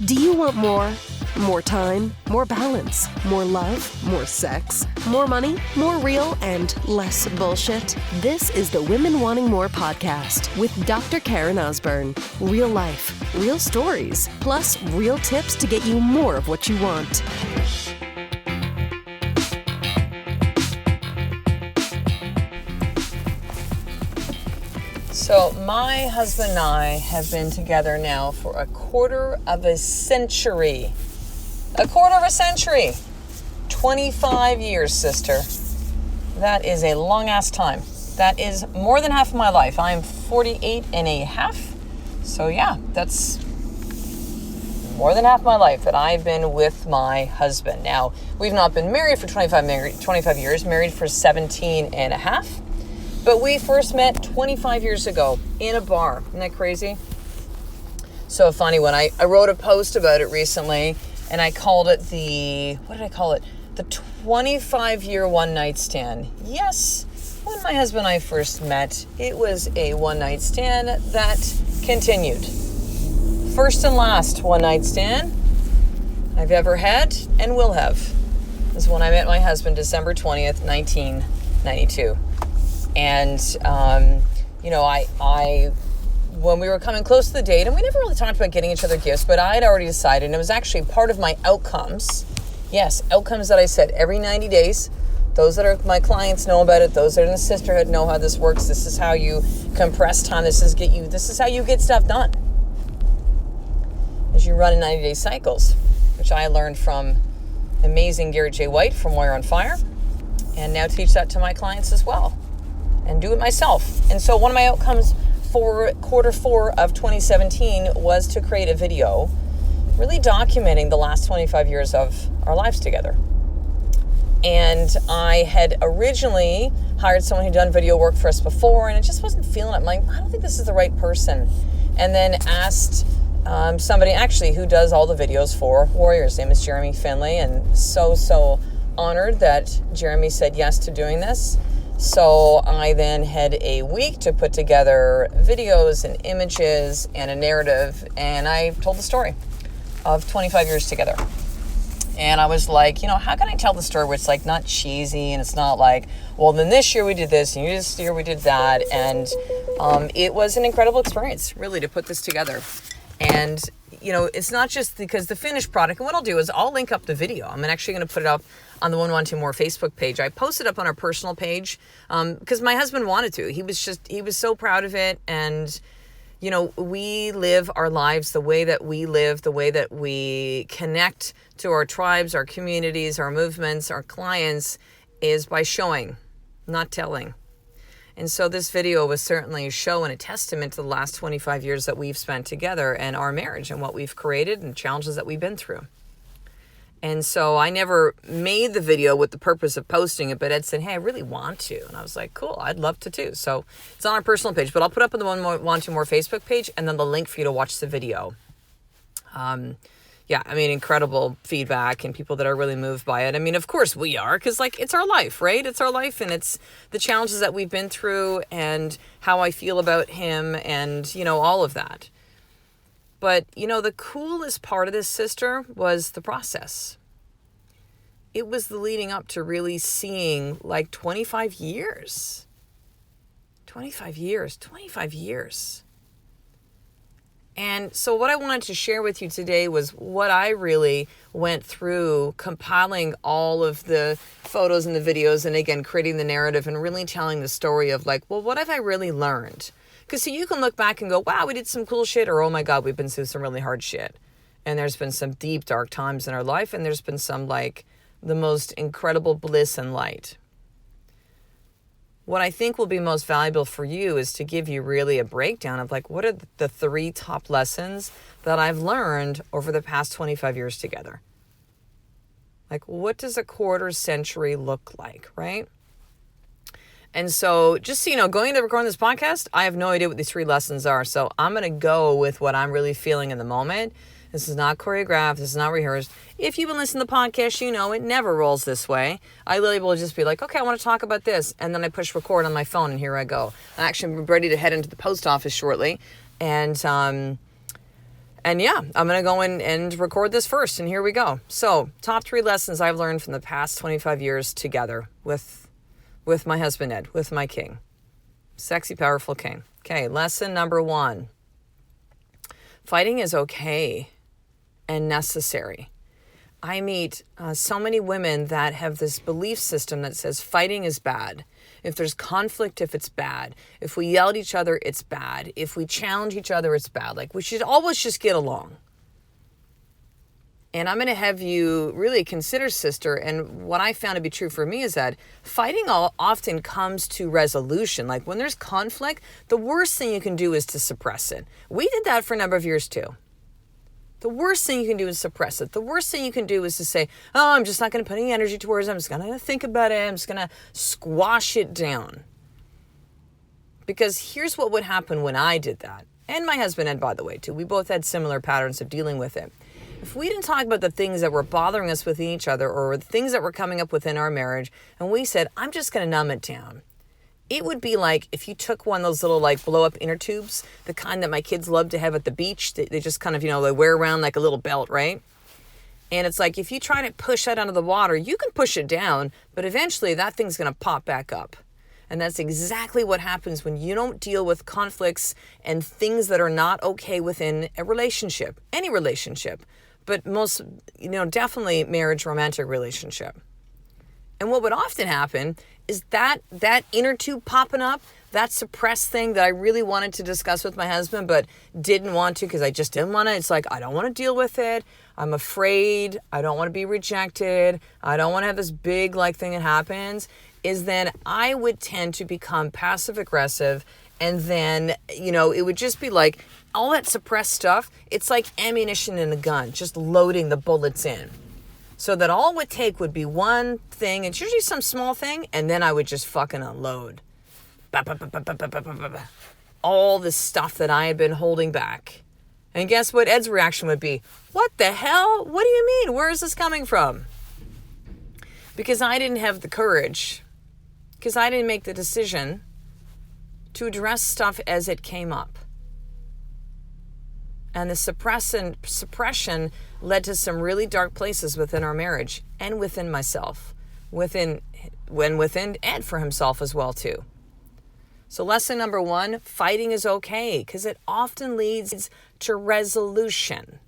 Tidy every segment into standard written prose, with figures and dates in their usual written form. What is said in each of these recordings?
Do you want more? More time, more balance, more love, more sex, more money, more real, and less bullshit? This is the Women Wanting More podcast with Dr. Karen Osborne. Real life, real stories, plus real tips to get you more of what you want. So my husband and I have been together now for a quarter of a century. 25 years, sister. That is a long ass time. That is more than half of my life. I'm 48 and a half. So yeah, that's more than half my life that I've been with my husband. Now, we've not been married for 25 years, married for 17 and a half. But we first met 25 years ago in a bar. Isn't that crazy? So funny, when I wrote a post about it recently, and I called it the 25-year one-night stand. Yes, when my husband and I first met, it was a one-night stand that continued. First and last one-night stand I've ever had and will have. This is when I met my husband, December 20th, 1992. And, when we were coming close to the date, and we never really talked about getting each other gifts, but I had already decided, and it was actually part of my outcomes. Yes, outcomes that I set every 90 days. Those that are my clients know about it. Those that are in the sisterhood know how this works. This is how you compress time. This is how you get stuff done. As you run in 90-day cycles, which I learned from amazing Garrett J. White from Warrior on Fire, and now teach that to my clients as well. And do it myself. And so one of my outcomes for quarter 4 of 2017 was to create a video really documenting the last 25 years of our lives together. And I had originally hired someone who'd done video work for us before, and it just wasn't feeling it. I'm like, I don't think this is the right person. And then asked somebody actually who does all the videos for Warrior. His name is Jeremy Finley, and so honored that Jeremy said yes to doing this. So I then had a week to put together videos and images and a narrative, and I told the story of 25 years together. And I was like, how can I tell the story where it's like not cheesy and it's not like, well, then this year we did this and this year we did that. And it was an incredible experience, really, to put this together. And it's not just because the finished product, and what I'll do is I'll link up the video. I'm actually going to put it up on the Women Wanting More Facebook page. I posted up on our personal page because my husband wanted to. He was so proud of it. And, we live our lives the way that we live, the way that we connect to our tribes, our communities, our movements, our clients is by showing, not telling. And so this video was certainly a show and a testament to the last 25 years that we've spent together and our marriage and what we've created and challenges that we've been through. And so I never made the video with the purpose of posting it, but Ed said, hey, I really want to. And I was like, cool, I'd love to too. So it's on our personal page, but I'll put up on the Women Wanting More Facebook page and then the link for you to watch the video. Incredible feedback and people that are really moved by it. Of course we are, because it's our life, right? It's our life, and it's the challenges that we've been through and how I feel about him and, all of that. But, the coolest part of this, sister, was the process. It was the leading up to really seeing 25 years. 25 years. And so what I wanted to share with you today was what I really went through compiling all of the photos and the videos and, again, creating the narrative and really telling the story of what have I really learned? Because you can look back and go, wow, we did some cool shit, or oh my God, we've been through some really hard shit. And there's been some deep, dark times in our life, and there's been some the most incredible bliss and light. What I think will be most valuable for you is to give you really a breakdown of what are the 3 top lessons that I've learned over the past 25 years together. What does a quarter century look like, right? And so just so you know, going into recording this podcast, I have no idea what these 3 lessons are. So I'm going to go with what I'm really feeling in the moment. This is not choreographed. This is not rehearsed. If you've been listening to the podcast, it never rolls this way. I literally will just be like, okay, I want to talk about this. And then I push record on my phone and here I go. I'm actually ready to head into the post office shortly. And And yeah, I'm going to go in and record this first, and here we go. So, top 3 lessons I've learned from the past 25 years together with my husband Ed, with my king. Sexy, powerful king. Okay, lesson number 1. Fighting is okay and necessary. I meet so many women that have this belief system that says fighting is bad. If there's conflict, if it's bad. If we yell at each other, it's bad. If we challenge each other, it's bad. Like, we should always just get along. And I'm going to have you really consider, sister, and what I found to be true for me is that fighting often comes to resolution. Like, when there's conflict, the worst thing you can do is to suppress it. We did that for a number of years too. The worst thing you can do is suppress it. The worst thing you can do is to say, oh, I'm just not going to put any energy towards it. I'm just going to think about it. I'm just going to squash it down. Because here's what would happen when I did that. And my husband Ed, by the way, too. We both had similar patterns of dealing with it. If we didn't talk about the things that were bothering us within each other or the things that were coming up within our marriage, and we said, I'm just going to numb it down. It would be like if you took one of those little like blow up inner tubes, the kind that my kids love to have at the beach. They just kind of, they wear around like a little belt, right? And it's like if you try to push that under the water, you can push it down, but eventually that thing's going to pop back up. And that's exactly what happens when you don't deal with conflicts and things that are not okay within a relationship, any relationship, but most, definitely marriage, romantic relationship. And what would often happen is that inner tube popping up, that suppressed thing that I really wanted to discuss with my husband, but didn't want to because I just didn't want to. It's like, I don't want to deal with it. I'm afraid. I don't want to be rejected. I don't want to have this big thing that happens. Is then I would tend to become passive aggressive. And then, it would just be like all that suppressed stuff. It's like ammunition in a gun, just loading the bullets in. So that all it would take would be one thing, it's usually some small thing, and then I would just fucking unload. All the stuff that I had been holding back. And guess what Ed's reaction would be? What the hell? What do you mean? Where is this coming from? Because I didn't have the courage, because I didn't make the decision to address stuff as it came up. And the suppression led to some really dark places within our marriage and within myself, within Ed for himself as well too. So lesson number 1, fighting is okay because it often leads to resolution.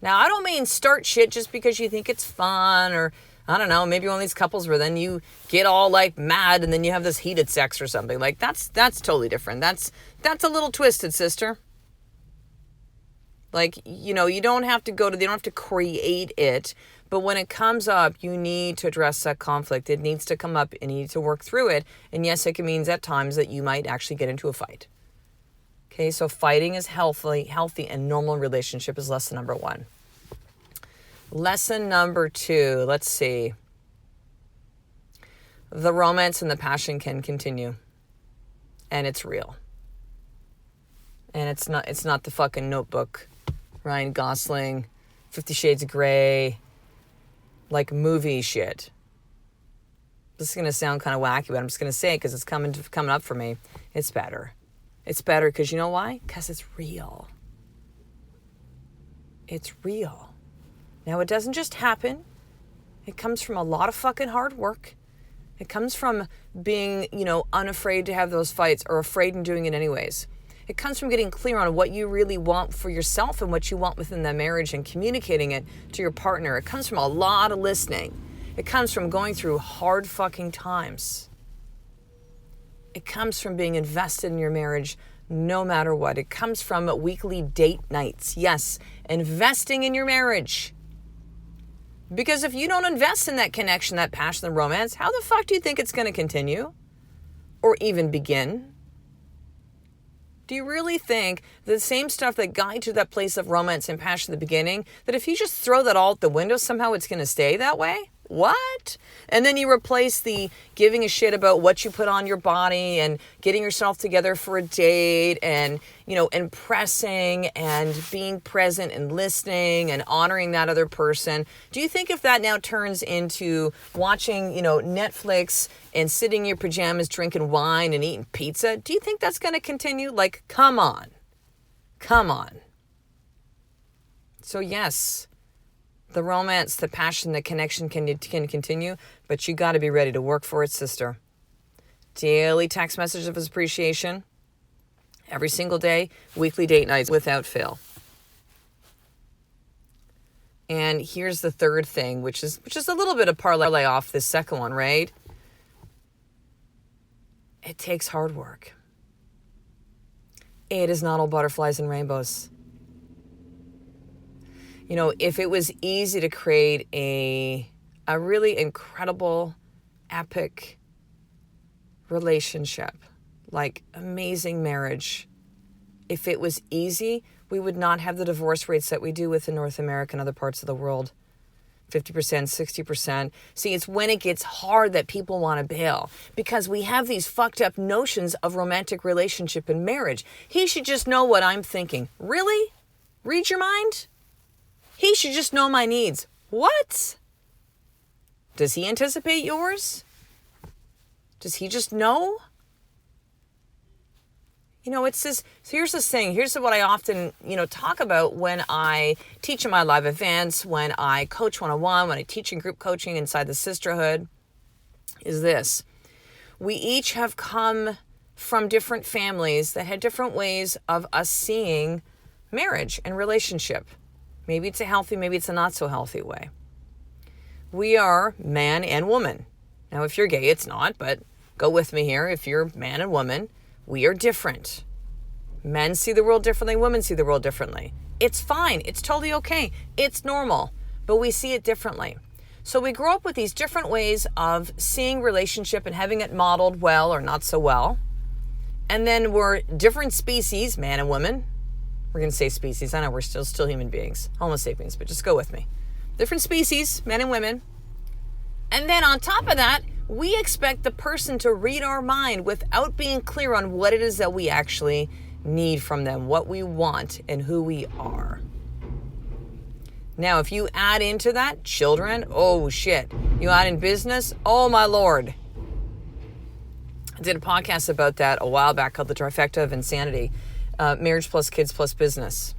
Now, I don't mean start shit just because you think it's fun or, I don't know, maybe one of these couples where then you get all mad and then you have this heated sex or something. That's totally different. That's a little twisted, sister. You don't have to they don't have to create it, but when it comes up, you need to address that conflict. It needs to come up and you need to work through it. And yes, it means at times that you might actually get into a fight. Okay, so fighting is healthy and normal relationship is lesson number 1. Lesson number 2, let's see. The romance and the passion can continue. And it's real. And it's not the fucking Notebook, Ryan Gosling, 50 Shades of Grey, movie shit. This is going to sound kind of wacky, but I'm just going to say it because it's coming up for me. It's better. It's better because you know why? Because it's real. It's real. Now, it doesn't just happen. It comes from a lot of fucking hard work. It comes from being, unafraid to have those fights or afraid in doing it anyways. It comes from getting clear on what you really want for yourself and what you want within that marriage and communicating it to your partner. It comes from a lot of listening. It comes from going through hard fucking times. It comes from being invested in your marriage no matter what. It comes from weekly date nights. Yes, investing in your marriage. Because if you don't invest in that connection, that passion, the romance, how the fuck do you think it's going to continue? Or even begin? Do you really think the same stuff that got you to that place of romance and passion at the beginning, that if you just throw that all out the window, somehow it's going to stay that way? What? And then you replace the giving a shit about what you put on your body and getting yourself together for a date and, impressing and being present and listening and honoring that other person. Do you think if that now turns into watching, Netflix and sitting in your pajamas, drinking wine and eating pizza, do you think that's going to continue? Come on. Come on. So yes, the romance, the passion, the connection can continue, but you got to be ready to work for it, sister. Daily text message of appreciation, every single day, weekly date nights without fail. And here's the third thing, which is a little bit of parlay off this second one, right? It takes hard work. It is not all butterflies and rainbows. You know, if it was easy to create a really incredible, epic relationship, like amazing marriage, if it was easy, we would not have the divorce rates that we do within North America and other parts of the world. 50%, 60%. See, it's when it gets hard that people want to bail, because we have these fucked up notions of romantic relationship and marriage. He should just know what I'm thinking. Really? Read your mind? He should just know my needs. What? Does he anticipate yours? Does he just know? You know, it's this, so here's this thing. Here's what I often, talk about when I teach in my live events, when I coach one-on-one, when I teach in group coaching inside the sisterhood, is this. We each have come from different families that had different ways of us seeing marriage and relationship. Maybe it's a healthy, maybe it's a not so healthy way. We are man and woman. Now, if you're gay, it's not, but go with me here. If you're man and woman, we are different. Men see the world differently. Women see the world differently. It's fine. It's totally okay. It's normal, but we see it differently. So we grow up with these different ways of seeing relationship and having it modeled well or not so well. And then we're different species, man and woman. We're going to say species. I know we're still human beings, Homo sapiens, but just go with me. Different species, men and women. And then on top of that, we expect the person to read our mind without being clear on what it is that we actually need from them, what we want, and who we are. Now, if you add into that children, oh shit. You add in business, oh my Lord. I did a podcast about that a while back called The Trifecta of Insanity. Marriage plus kids plus business.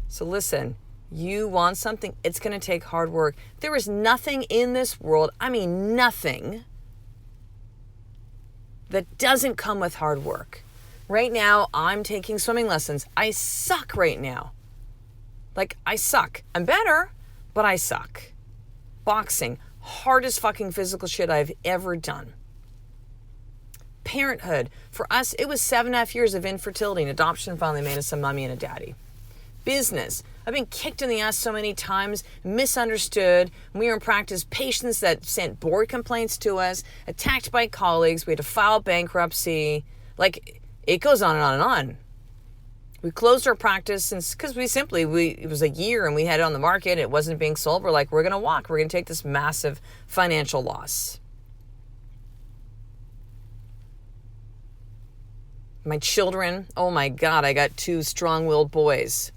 So listen. You want something, it's going to take hard work. There is nothing in this world, I mean nothing, that doesn't come with hard work. Right now, I'm taking swimming lessons. I suck right now. Like, I suck. I'm better, but I suck. Boxing, hardest fucking physical shit I've ever done. Parenthood, for us, it was 7.5 years of infertility, and adoption finally made us a mommy and a daddy. Business. I've been kicked in the ass so many times, misunderstood. We were in practice, patients that sent board complaints to us, attacked by colleagues. We had to file bankruptcy. Like, it goes on and on and on. We closed our practice because it was a year and we had it on the market. It wasn't being sold. We're like, we're going to walk. We're going to take this massive financial loss. My children, oh my God, I got 2 strong-willed boys.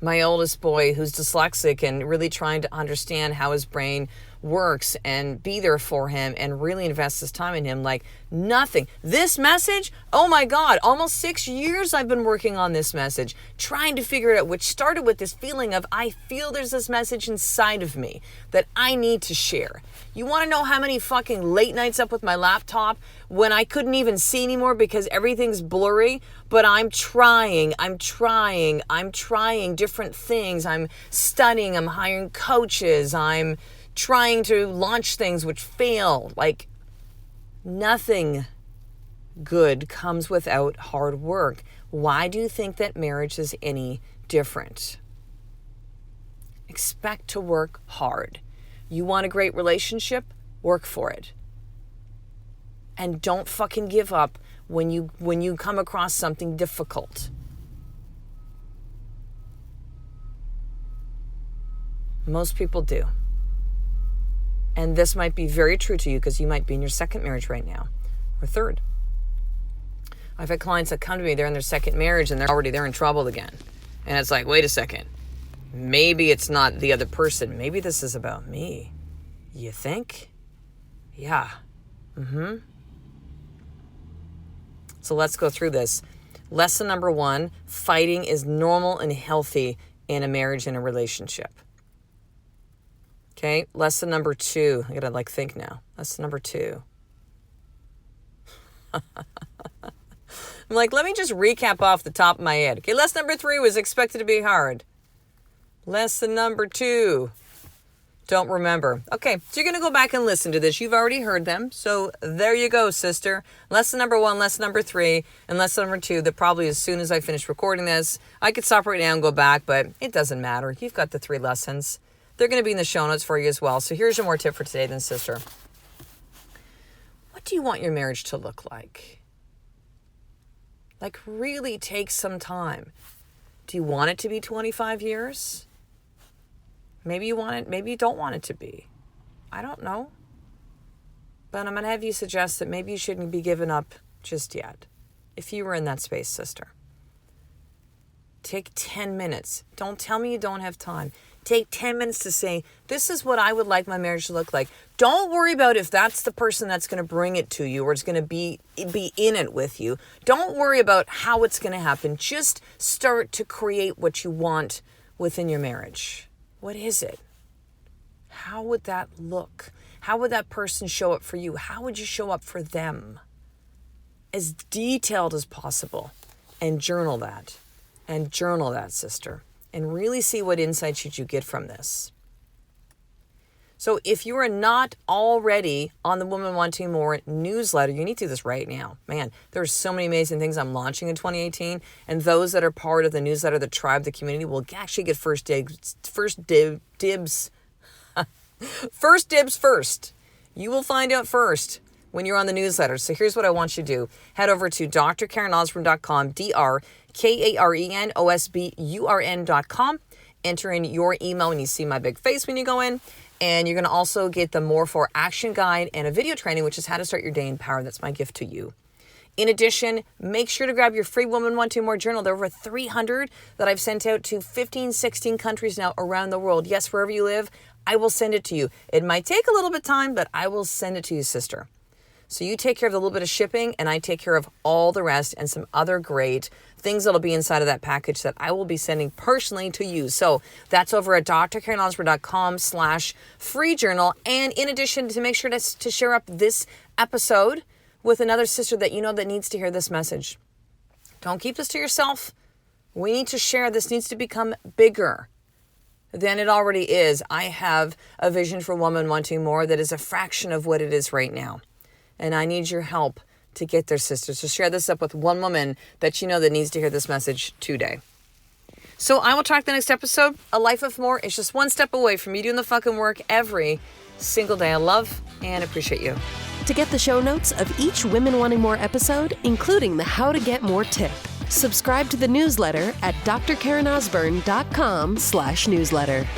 My oldest boy, who's dyslexic and really trying to understand how his brain works and be there for him and really invest his time in him like nothing. This message, oh my God, almost 6 years I've been working on this message, trying to figure it out, which started with this feeling of I feel there's this message inside of me that I need to share. You want to know how many fucking late nights up with my laptop when I couldn't even see anymore because everything's blurry? But I'm trying different things. I'm studying, I'm hiring coaches, I'm trying to launch things which fail. Like, nothing good comes without hard work. Why do you think that marriage is any different? Expect to work hard. You want a great relationship? Work for it. And don't fucking give up when you come across something difficult. Most people do. And this might be very true to you because you might be in your second marriage right now or third. I've had clients that come to me, they're in their second marriage and they're in trouble again. And it's like, wait a second. Maybe it's not the other person. Maybe this is about me. You think? Yeah. So let's go through this. Lesson number 1, fighting is normal and healthy in a marriage and a relationship. Okay, lesson number 2. I gotta think now. Lesson number 2. I'm let me just recap off the top of my head. Okay, lesson number 3 was expected to be hard. Lesson number 2, don't remember. Okay, so you're going to go back and listen to this. You've already heard them. So there you go, sister. Lesson number 1, lesson number 3, and lesson number 2 that probably as soon as I finish recording this, I could stop right now and go back, but it doesn't matter. You've got the 3 lessons. They're going to be in the show notes for you as well. So here's your more tip for today then, sister. What do you want your marriage to look like? Really take some time. Do you want it to be 25 years? Maybe you want it, maybe you don't want it to be. I don't know. But I'm going to have you suggest that maybe you shouldn't be giving up just yet. If you were in that space, sister. Take 10 minutes. Don't tell me you don't have time. Take 10 minutes to say, this is what I would like my marriage to look like. Don't worry about if that's the person that's going to bring it to you or it's going to be in it with you. Don't worry about how it's going to happen. Just start to create what you want within your marriage. What is it? How would that look? How would that person show up for you? How would you show up for them? As detailed as possible. And journal that. And journal that, sister. And really see what insights you get from this. So if you are not already on the Women Wanting More newsletter, you need to do this right now. Man, there's so many amazing things I'm launching in 2018. And those that are part of the newsletter, the tribe, the community, will actually get first dibs. First dibs first. You will find out first when you're on the newsletter. So here's what I want you to do. Head over to drkarenosburn.com, drkarenosburn.com. Enter in your email when you see my big face when you go in. And you're going to also get the More for Action guide and a video training, which is how to start your day in power. That's my gift to you. In addition, make sure to grab your free Women Wanting More journal. There are over 300 that I've sent out to 15, 16 countries now around the world. Yes, wherever you live, I will send it to you. It might take a little bit of time, but I will send it to you, sister. So you take care of the little bit of shipping, and I take care of all the rest and some other great things that'll be inside of that package that I will be sending personally to you. So that's over at drkarenosburn.com/free journal. And in addition, to make sure to share up this episode with another sister that you know that needs to hear this message. Don't keep this to yourself. We need to share. This needs to become bigger than it already is. I have a vision for Women Wanting More that is a fraction of what it is right now. And I need your help to get there, sisters. So share this up with one woman that you know that needs to hear this message today. So I will talk the next episode. A life of more is just one step away from you doing the fucking work every single day. I love and appreciate you. To get the show notes of each Women Wanting More episode, including the How to Get More tip, subscribe to the newsletter at drkarenosburn.com/newsletter.